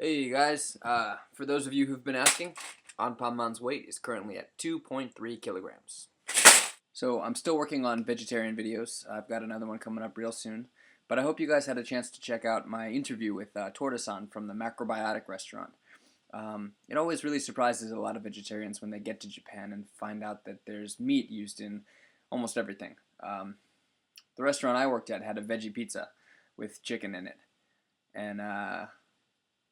Hey guys, for those of you who've been asking, Anpanman's weight is currently at 2.3 kilograms. So I'm still working on vegetarian videos. I've got another one coming up real soon. But I hope you guys had a chance to check out my interview with Torta-san from the Macrobiotic restaurant. It always really surprises a lot of vegetarians when they get to Japan and find out that there's meat used in almost everything. The restaurant I worked at had a veggie pizza with chicken in it. And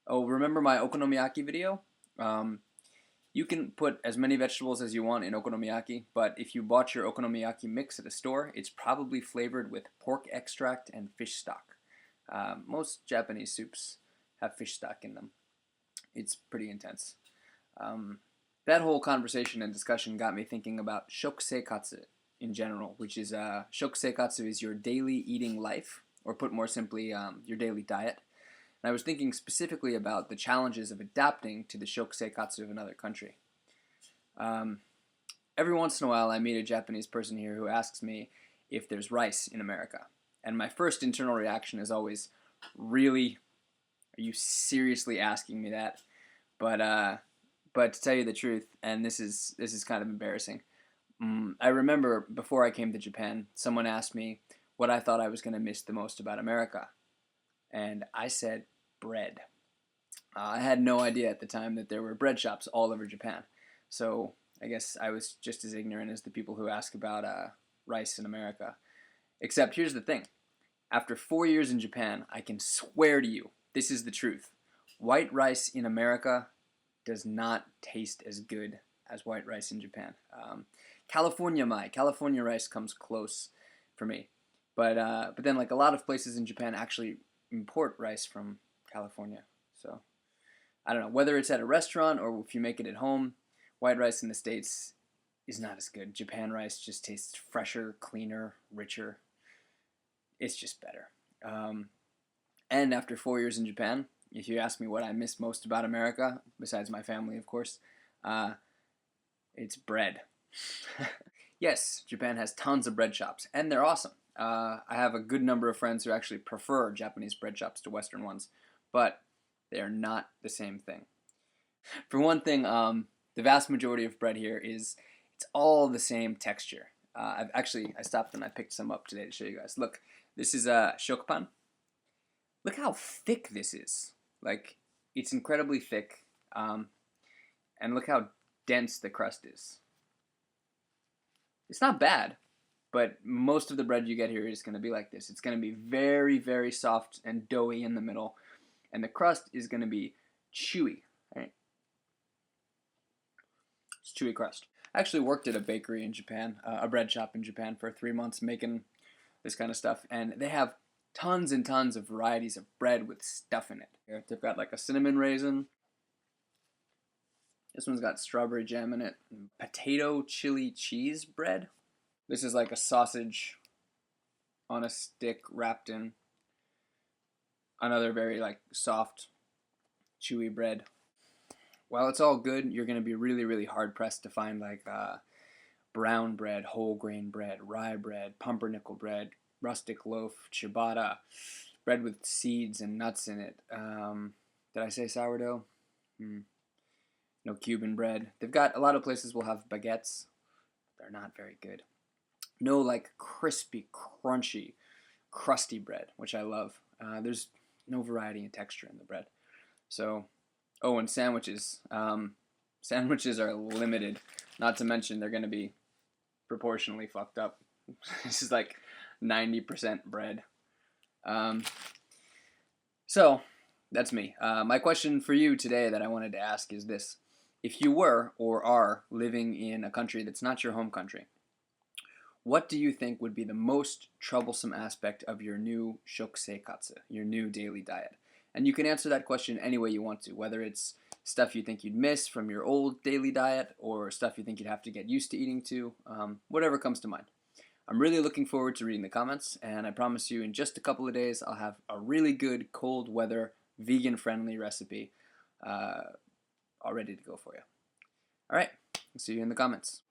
oh, remember my okonomiyaki video? You can put as many vegetables as you want in okonomiyaki, but if you bought your okonomiyaki mix at a store, it's probably flavored with pork extract and fish stock. Most Japanese soups have fish stock in them. It's pretty intense. That whole conversation and discussion got me thinking about shokuseikatsu in general, which is shokuseikatsu is your daily eating life, or put more simply, your daily diet. And I was thinking specifically about the challenges of adapting to the shokuseikatsu of another country. Every once in a while I meet a Japanese person here who asks me if there's rice in America. And my first internal reaction is always, really? Are you seriously asking me that? But to tell you the truth, and this is kind of embarrassing, I remember before I came to Japan, someone asked me what I thought I was going to miss the most about America. And I said, bread. I had no idea at the time that there were bread shops all over Japan. So I guess I was just as ignorant as the people who ask about rice in America. Except here's the thing. After 4 years in Japan, I can swear to you, this is the truth. White rice in America does not taste as good as white rice in Japan. California rice comes close for me. But then like a lot of places in Japan actually import rice from California. So I don't know, whether it's at a restaurant or if you make it at home, white rice in the States is not as good. Japan rice just tastes fresher, cleaner, richer. It's just better. And after 4 years in Japan, if you ask me what I miss most about America, besides my family, of course, it's bread. Yes, Japan has tons of bread shops, and they're awesome. I have a good number of friends who actually prefer Japanese bread shops to Western ones, but they are not the same thing. For one thing, the vast majority of bread here it's all the same texture. I stopped and I picked some up today to show you guys. Look, this is shokupan. Look how thick this is. Like, it's incredibly thick, and look how dense the crust is. It's not bad. But most of the bread you get here is going to be like this. It's going to be very, very soft and doughy in the middle. And the crust is going to be chewy. Right? It's chewy crust. I actually worked at a bakery in Japan, a bread shop in Japan for 3 months making this kind of stuff. And they have tons and tons of varieties of bread with stuff in it. Here, they've got like a cinnamon raisin. This one's got strawberry jam in it. Potato chili cheese bread. This is like a sausage on a stick wrapped in another very like soft, chewy bread. While it's all good, you're going to be really, really hard pressed to find like brown bread, whole grain bread, rye bread, pumpernickel bread, rustic loaf, ciabatta, bread with seeds and nuts in it. Did I say sourdough? No Cuban bread. They've got a lot of places will have baguettes. They're not very good. No like crispy, crunchy, crusty bread, which I love. There's no variety and texture in the bread. So, oh, and sandwiches. Sandwiches are limited. Not to mention they're going to be proportionally fucked up. This is like 90% bread. So, that's me. My question for you today that I wanted to ask is this. If you were or are living in a country that's not your home country, what do you think would be the most troublesome aspect of your new shokuseikatsu, your new daily diet? And you can answer that question any way you want to, whether it's stuff you think you'd miss from your old daily diet or stuff you think you'd have to get used to eating to, whatever comes to mind. I'm really looking forward to reading the comments, and I promise you in just a couple of days I'll have a really good cold weather, vegan-friendly recipe all ready to go for you. All right, I'll see you in the comments.